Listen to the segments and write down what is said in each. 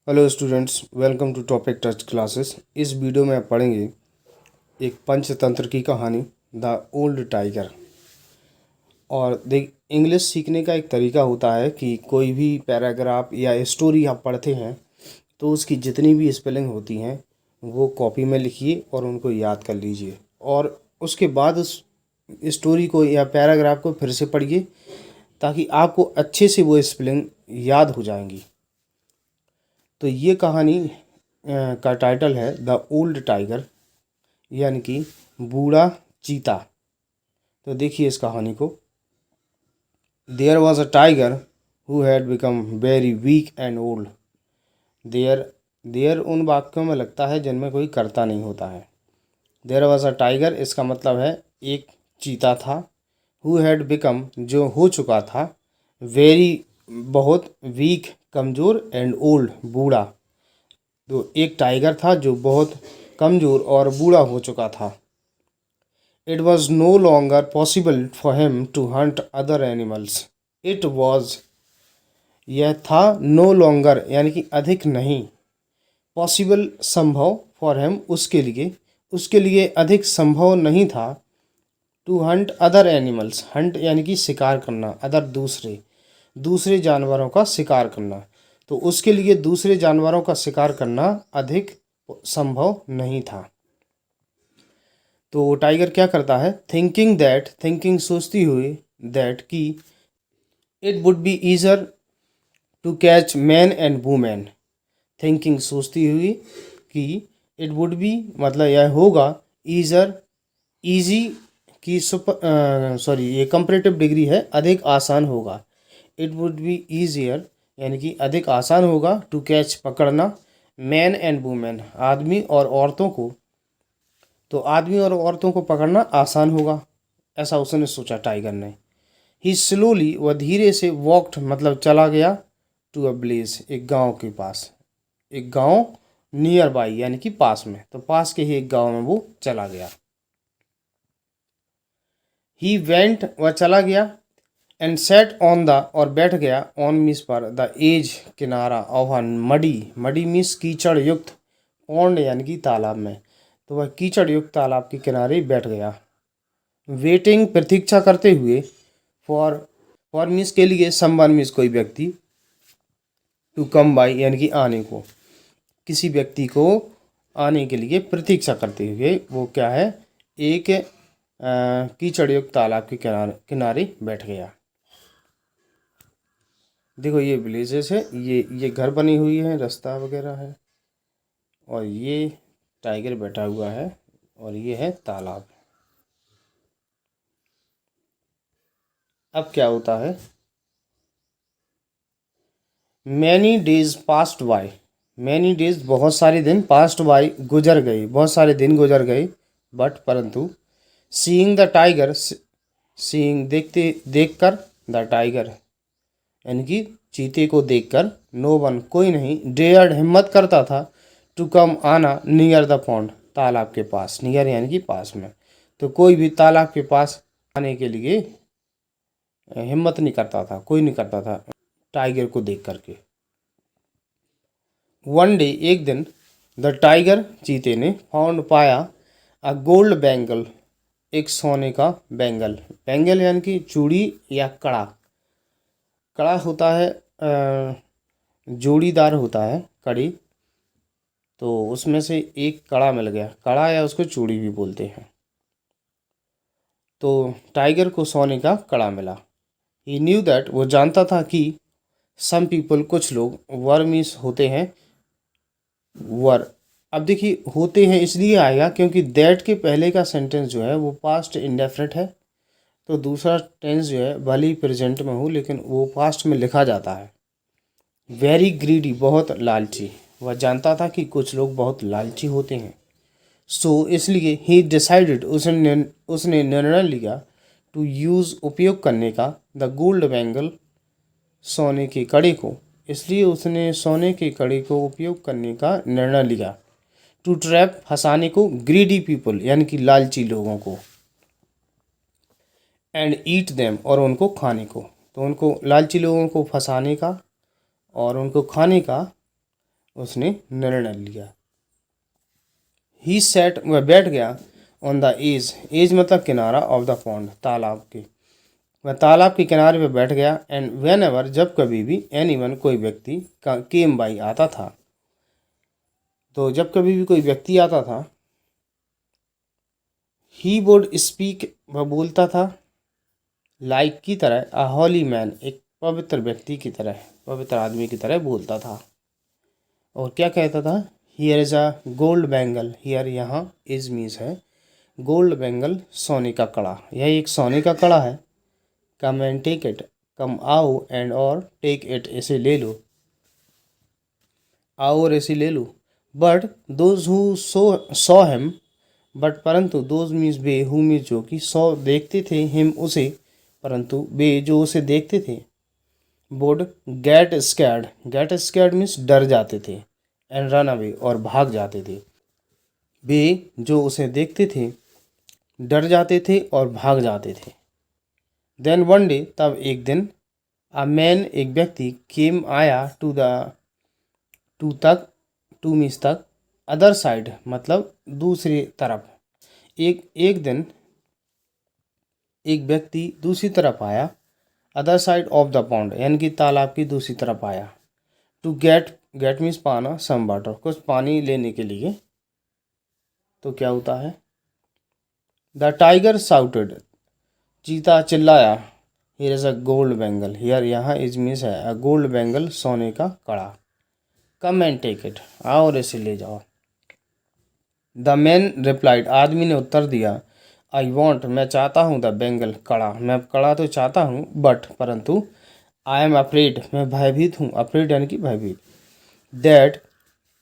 Hello students, welcome to topic touch classes. इस वीडियो में आप पढ़ेंगे एक पंचतंत्र की कहानी द ओल्ड टाइगर। और देख, इंग्लिश सीखने का एक तरीका होता है कि कोई भी पैराग्राफ या स्टोरी आप पढ़ते हैं तो उसकी जितनी भी स्पेलिंग होती हैं वो कॉपी में लिखिए और उनको याद कर लीजिए, और उसके बाद उस स्टोरी को या पैराग्राफ को फिर से पढ़िए ताकि आपको अच्छे से वो स्पेलिंग याद हो जाएंगी। तो ये कहानी का टाइटल है द ओल्ड टाइगर, यानी कि बूढ़ा चीता। तो देखिए इस कहानी को। There was a tiger who had become very weak and old. There there उन वाक्यों में लगता है जिनमें कोई कर्ता नहीं होता है। देयर वॉज अ टाइगर, इसका मतलब है एक चीता था। हु हैड बिकम, जो हो चुका था। वेरी, बहुत, वीक, कमज़ोर, एंड ओल्ड, बूढ़ा। तो एक टाइगर था जो बहुत कमज़ोर और बूढ़ा हो चुका था। It was no longer possible for him to hunt other animals. It was, यह था, नो लॉन्गर यानी कि अधिक नहीं, पॉसिबल संभव, फॉर हिम उसके लिए अधिक संभव नहीं था। To hunt other animals, hunt यानी कि शिकार करना, अदर दूसरे, दूसरे जानवरों का शिकार करना। तो उसके लिए दूसरे जानवरों का शिकार करना अधिक संभव नहीं था। तो टाइगर क्या करता है, थिंकिंग सोचती हुई, दैट कि it would be easier to catch man and women. Thinking सोचती हुई कि इट वुड बी मतलब यह होगा, ईजर, ईजी की सॉरी ये कंपैरेटिव डिग्री है, अधिक आसान होगा। इट वुड बी ईजियर यानी कि अधिक आसान होगा, टू कैच पकड़ना, मैन एंड वुमेन आदमी और औरतों को। तो आदमी और औरतों को पकड़ना आसान होगा, ऐसा उसने सोचा टाइगर ने। ही स्लोली, वह धीरे से, वॉक्ड मतलब चला गया, टू अ विलेज, एक गांव के पास। एक गांव नियर बाई यानी कि पास में, तो पास के ही एक गांव में वो चला गया। ही वेंट, वह चला गया, एंड सेट ऑन द, और बैठ गया, ऑन मीस पर, द एज किनारा, ऑफ अ मडी, मडी मीस कीचड़ युक्त, पौंड यानी कि तालाब में। तो वह कीचड़ युक्त तालाब के किनारे बैठ गया। वेटिंग, प्रतीक्षा करते हुए, फॉर, मीन्स के लिए, समवन मीन्स कोई व्यक्ति, टू कम बाई यानी कि आने को, किसी व्यक्ति को आने के लिए प्रतीक्षा करते हुए वो क्या है, एक कीचड़ युक्त तालाब के किनारे किनारे बैठ गया। देखो ये विलेजेस है, ये घर बनी हुई है, रास्ता वगैरह है, और ये टाइगर बैठा हुआ है, और ये है तालाब। अब क्या होता है, many days passed by, many days बहुत सारे दिन, पास्ट बाय गुजर गए, बहुत सारे दिन गुजर गए, बट परंतु, सीइंग द टाइगर, सीइंग देखते, देखकर, द टाइगर यानी कि चीते को देखकर, नो वन कोई नहीं, डेयर्ड हिम्मत करता था, टू कम आना, नियर द पॉन्ड तालाब के पास, नियर यानी कि पास में। तो कोई भी तालाब के पास आने के लिए हिम्मत नहीं करता था, कोई नहीं करता था टाइगर को देख करके। वन डे, एक दिन, द टाइगर चीते ने, फाउंड पाया, अ गोल्ड बैंगल, एक सोने का बैंगल। बैंगल यानी कि चूड़ी या कड़ा। कड़ा होता है जोड़ीदार होता है कड़ी, तो उसमें से एक कड़ा मिल गया, कड़ा या उसको चूड़ी भी बोलते हैं। तो टाइगर को सोने का कड़ा मिला। ही न्यू दैट, वो जानता था कि, सम पीपल, कुछ लोग, वर मीन्स होते हैं, वर। अब देखिए होते हैं इसलिए आएगा क्योंकि दैट के पहले का सेंटेंस जो है वो पास्ट इंडेफिनिट है। तो दूसरा टेंस जो है भले ही प्रेजेंट में हो लेकिन वो पास्ट में लिखा जाता है। वेरी ग्रीडी, बहुत लालची। वह जानता था कि कुछ लोग बहुत लालची होते हैं। सो इसलिए ही डिसाइडेड, उसने निर्णय लिया, टू यूज़, उपयोग करने का, द गोल्ड बैंगल, सोने के कड़े को। इसलिए उसने सोने के कड़े को उपयोग करने का निर्णय लिया। टू ट्रैप, फंसाने को, ग्रीडी पीपल यानी कि लालची लोगों को, एंड ईट देम, और उनको खाने को। तो उनको, लालची लोगों को फंसाने का और उनको खाने का उसने निर्णय लिया। ही सेट, वह बैठ गया, ऑन द एज, एज मतलब किनारा, ऑफ द पॉन्ड, तालाब के, वह तालाब के किनारे पे बैठ गया। एंड वेन एवर, जब कभी भी, एनी वन, कोई व्यक्ति, केम बाई, आता था, तो जब कभी भी कोई व्यक्ति आता था, ही वुड स्पीक, वह बोलता था, लाइक की तरह, अ हॉली मैन, एक पवित्र व्यक्ति की तरह, पवित्र आदमी की तरह बोलता था। और क्या कहता था, here is a gold bangle, here, यहाँ, इज मीन्स है, गोल्ड बैंगल, सोने का कड़ा, यह एक सोने का कड़ा है। कम एंड टेक इट, कम आओ, एंड और टेक इट, इसे ले लो, आओ और इसे ले लो। But those who saw him, but परंतु, those means they, who means जो कि, सॉ देखते थे, हिम उसे, परंतु वे जो उसे देखते थे, वुड गेट स्कैर्ड मीन्स डर जाते थे, एंड रन अवे, और भाग जाते थे। वे जो उसे देखते थे डर जाते थे और भाग जाते थे। देन वन डे, तब एक दिन, अ मैन, एक व्यक्ति, केम आया, टू मीन्स तक, अदर साइड मतलब दूसरी तरफ, एक दिन एक व्यक्ति दूसरी तरफ आया, other side of the pond, यानी कि तालाब की दूसरी तरफ आया। टू गेट मीन्स पाना, सम वाटर, कुछ पानी लेने के लिए। तो क्या होता है, द टाइगर साउटेड, चीता चिल्लाया, here is a gold bangle, here, यहाँ, इज मीन्स है, अ गोल्ड बैंगल, सोने का कड़ा, कम एंड टेक इट, आओ और इसे ले जाओ। द मैन रिप्लाइड, आदमी ने उत्तर दिया, आई वॉन्ट, मैं चाहता हूँ, द बैंगल, कड़ा, मैं कड़ा तो चाहता हूँ, बट परंतु, आई एम अफ्रेड, मैं भयभीत हूँ, अफ्रेड यानी कि भयभीत, दैट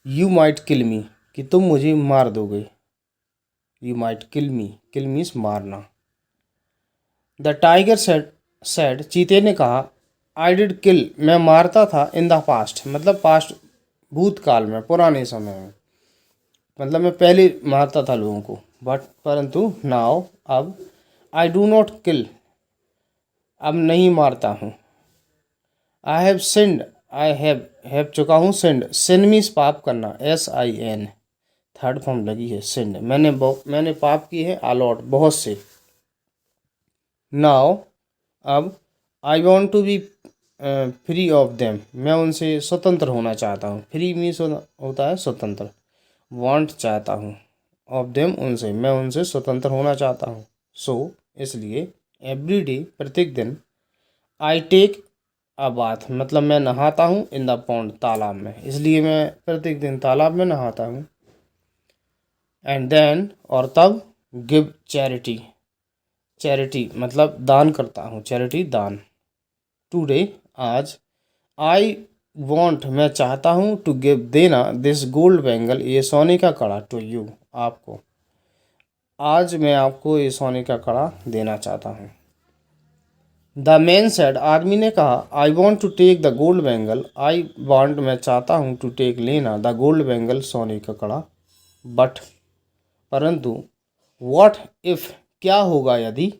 यू माइट किल मी, कि तुम मुझे मार दोगे, you might kill me, kill means मारना। द टाइगर सेड, चीते ने कहा, आई डिड किल, मैं मारता था, इन द पास्ट, मतलब पास्ट, भूतकाल में, पुराने समय में, मतलब मैं पहले मारता था लोगों को, बट परंतु नाउ, अब, आई डू नॉट किल, अब नहीं मारता हूँ। आई हैव सिंड, आई हैव चुका हूँ, सिंड मीन्स पाप करना, SIN, थर्ड फॉर्म लगी है, सिंड, मैंने पाप की है, अलॉट, बहुत से। नाउ, अब, I want to be free of them, मैं उनसे स्वतंत्र होना चाहता हूँ, फ्री मीन्स होता है स्वतंत्र, वांट चाहता हूँ, ऑफ देम उनसे, मैं उनसे स्वतंत्र होना चाहता हूँ। सो इसलिए, एवरी डे, प्रत्येक दिन, आई टेक अ बाथ, मतलब मैं नहाता हूँ, इन द पॉन्ड, तालाब में, इसलिए मैं प्रत्येक दिन तालाब में नहाता हूँ। एंड देन, और तब, गिव चैरिटी, चैरिटी मतलब दान करता हूँ, चैरिटी दान। टुडे, आज, आई वॉन्ट, मैं चाहता हूँ, टू गिव, देना, दिस गोल्ड बैंगल, ये सोने का कड़ा, टू यू, आपको, आज मैं आपको ये सोने का कड़ा देना चाहता हूँ। द मैन सेड, आदमी ने कहा, I want to take the gold bangle, I want, मैं चाहता हूँ, टू टेक, लेना, द गोल्ड बैंगल, सोने का कड़ा, बट परंतु, वॉट इफ, क्या होगा यदि,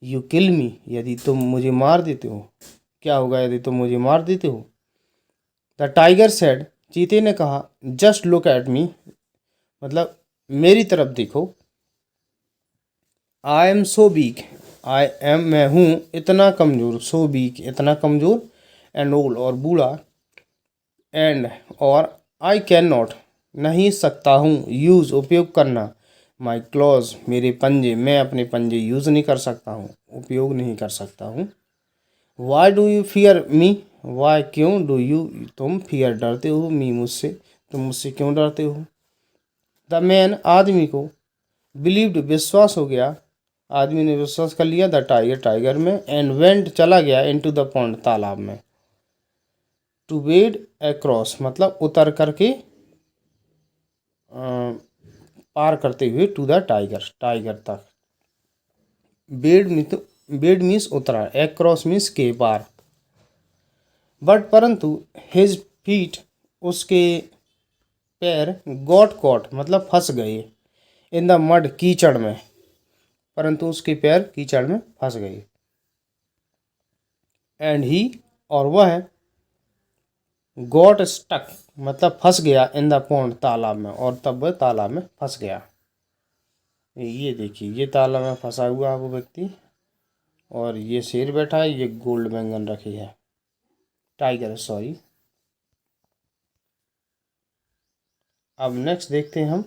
यू किल मी, यदि तुम मुझे मार देते हो, क्या होगा यदि तुम मुझे मार देते हो। द टाइगर सेड, चीते ने कहा, जस्ट लुक एट मी, मतलब मेरी तरफ देखो, I am so weak, I am, मैं हूँ, इतना कमज़ोर, सो वीक, इतना कमज़ोर, एंड ओल्ड, और बूढ़ा, एंड, और, आई कैन नॉट, नहीं सकता हूँ, यूज़, उपयोग करना, माई क्लॉज, मेरे पंजे, मैं अपने पंजे यूज़ नहीं कर सकता हूँ, उपयोग नहीं कर सकता हूँ। Why do you fear me, why, क्यों, डू यू, तुम, फियर, डरते हो, मी, मुझसे, तुम मुझसे क्यों डरते हो। द मैन, आदमी को, बिलीव्ड, विश्वास हो गया, आदमी ने विश्वास कर लिया, द टाइगर, टाइगर में, एंड वेंट, चला गया, इनटू द पॉन्ड, तालाब में, टू वेड अक्रॉस, मतलब उतर करके, पार करते हुए, टू द टाइगर, टाइगर तक, बेड मीन्स उतरा, अक्रॉस मीन्स के पार, बट परंतु, हिज फीट, उसके पैर, गॉट कॉट, मतलब फंस गए, इन द मड, कीचड़ में, परंतु उसके पैर कीचड़ में फंस गए। एंड ही, और वह गॉट स्टक मतलब फंस गया इन द पॉन्ड तालाब में, और तब वह तालाब में फंस गया। ये देखिए, ये तालाब में फंसा हुआ है वो व्यक्ति, और ये शेर बैठा है, ये गोल्ड बैंगन रखी है, टाइगर सॉरी। अब नेक्स्ट देखते हैं हम।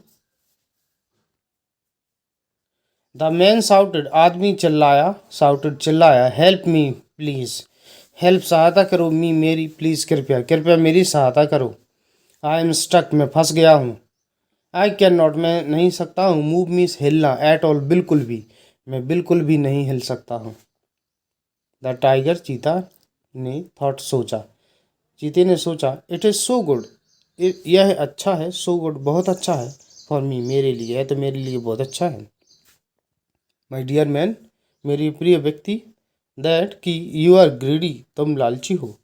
द मैन साउटेड आदमी चिल्लाया, साउटेड चिल्लाया, हेल्प मी प्लीज, हेल्प सहायता करो, मी मेरी, प्लीज कृपया, कृपया मेरी सहायता करो। आई एम स्टक मैं फंस गया हूँ। आई कैन नॉट मैं नहीं सकता हूँ, मूव मीन्स हिलना, एट ऑल बिल्कुल भी, मैं बिल्कुल भी नहीं हिल सकता हूँ। द टाइगर चीता ने थॉट सोचा, चीते ने सोचा, इट इज़ सो गुड, यह अच्छा है, सो गुड बहुत अच्छा है, फॉर मी मेरे लिए है, तो मेरे लिए बहुत अच्छा है। माई डियर मैन मेरी प्रिय व्यक्ति, दैट कि यू आर ग्रीडी तुम लालची हो।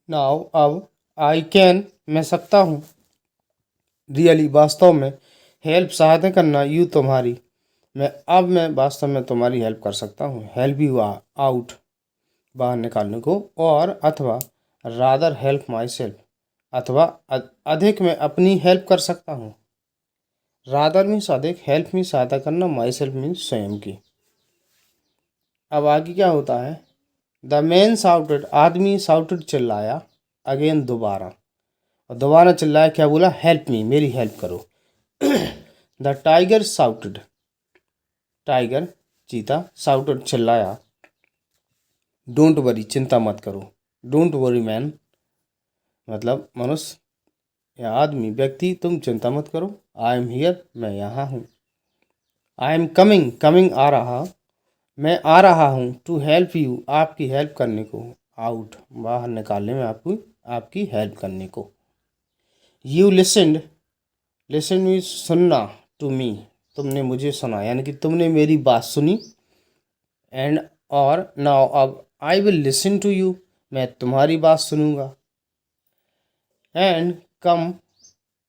नाउ अब आई कैन मैं सकता हूँ, रियली वास्तव में, हेल्प सहायता करना, यू तुम्हारी, मैं वास्तव में तुम्हारी हेल्प कर सकता हूँ, हेल्प यू आउट बाहर निकालने को, और अथवा रादर हेल्प माई सेल्फ, अथवा अधिक मैं अपनी हेल्प कर सकता हूँ। रादर मीन्स अधिक, हेल्प मीन्स सहायता करना, माई सेल्फ मीन्स स्वयं की। अब आगे क्या होता है। द मैन साउटेड आदमी साउटेड चिल्लाया, अगेन दोबारा, और दोबारा चिल्लाया, क्या बोला, हेल्प मी मेरी हेल्प करो। द टाइगर साउटेड टाइगर चीता साउटेड चिल्लाया, डोंट वरी चिंता मत करो, डोंट वरी मैन मतलब मनुष्य या आदमी व्यक्ति तुम चिंता मत करो, आई एम हियर मैं यहाँ हूँ। आई एम कमिंग कमिंग आ रहा, मैं आ रहा हूँ, टू हेल्प यू आपकी हेल्प करने को, आउट बाहर निकालने में, आपकी हेल्प करने को। यू लिसनड लिसन मीन्स सुनना, टू मी तुमने मुझे सुना, यानी कि तुमने मेरी बात सुनी, एंड और नाउ अब I will listen to you मैं तुम्हारी बात सुनूंगा, एंड कम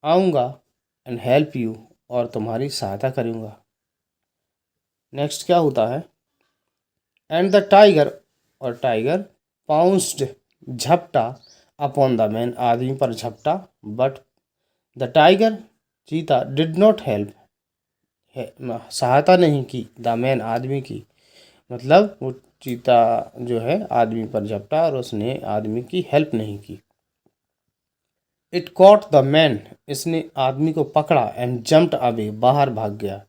आऊँगा, एंड हेल्प यू और तुम्हारी सहायता करूँगा। नेक्स्ट क्या होता है। एंड द टाइगर और टाइगर पाउंस्ड झपटा, अपॉन द मैन आदमी पर झपटा, बट द टाइगर चीता डिड नॉट हेल्प सहायता नहीं की, द मैन आदमी की, मतलब वो चीता जो है आदमी पर झपटा और उसने आदमी की हेल्प नहीं की। इट कॉट द मैन इसने आदमी को पकड़ा, एंड जम्प्ड अवे बाहर भाग गया,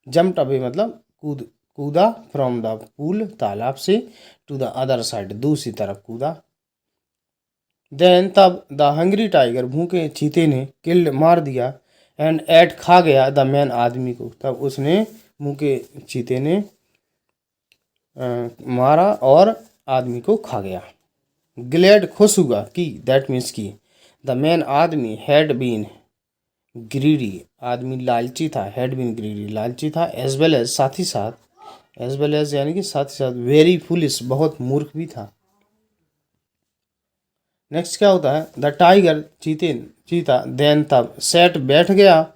जम्प्ड अवे मतलब कूदा, फ्रॉम द पूल तालाब से, टू द अदर साइड दूसरी तरफ कूदा। देन तब द हंग्री टाइगर भूखे चीते ने किल्ड मार दिया, एंड एट खा गया, द मैन आदमी को, तब उसने भूखे चीते ने मारा और आदमी को खा गया। ग्लैड खुश हुआ कि, दैट मीन्स की, द मैन आदमी हैड बीन ग्रीडी आदमी लालची था, हैड बीन ग्रीडी लालची था, एज वेल एज साथ ही साथ, एज वेल एज यानी कि साथ ही साथ, वेरी फुलिश बहुत मूर्ख भी था। नेक्स्ट क्या होता है। द टाइगर चीता देन तब सेट बैठ गया,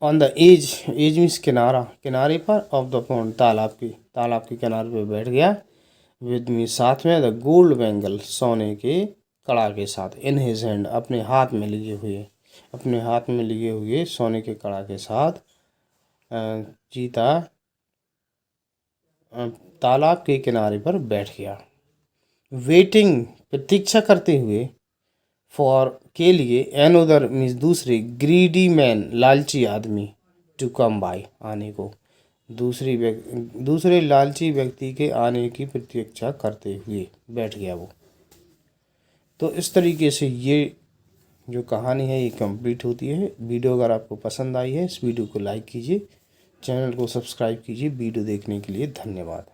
ऑन द एज मीन्स किनारा, किनारे पर, ऑफ द पॉन्ड तालाब के किनारे पर बैठ गया, विद मी साथ में, द गोल्ड बैंगल सोने के कड़ा के साथ, इन हिज हैंड अपने हाथ में लिए हुए सोने के कड़ा के साथ, चीता तालाब के किनारे पर बैठ गया। वेटिंग प्रतीक्षा करते हुए, फॉर के लिए, एन उदर मीन्स दूसरे, ग्रीडी मैन लालची आदमी, टू कम बाय आने को, दूसरे लालची व्यक्ति के आने की प्रतीक्षा करते हुए बैठ गया वो। तो इस तरीके से ये जो कहानी है ये कंप्लीट होती है। वीडियो अगर आपको पसंद आई है इस वीडियो को लाइक कीजिए, चैनल को सब्सक्राइब कीजिए। वीडियो देखने के लिए धन्यवाद।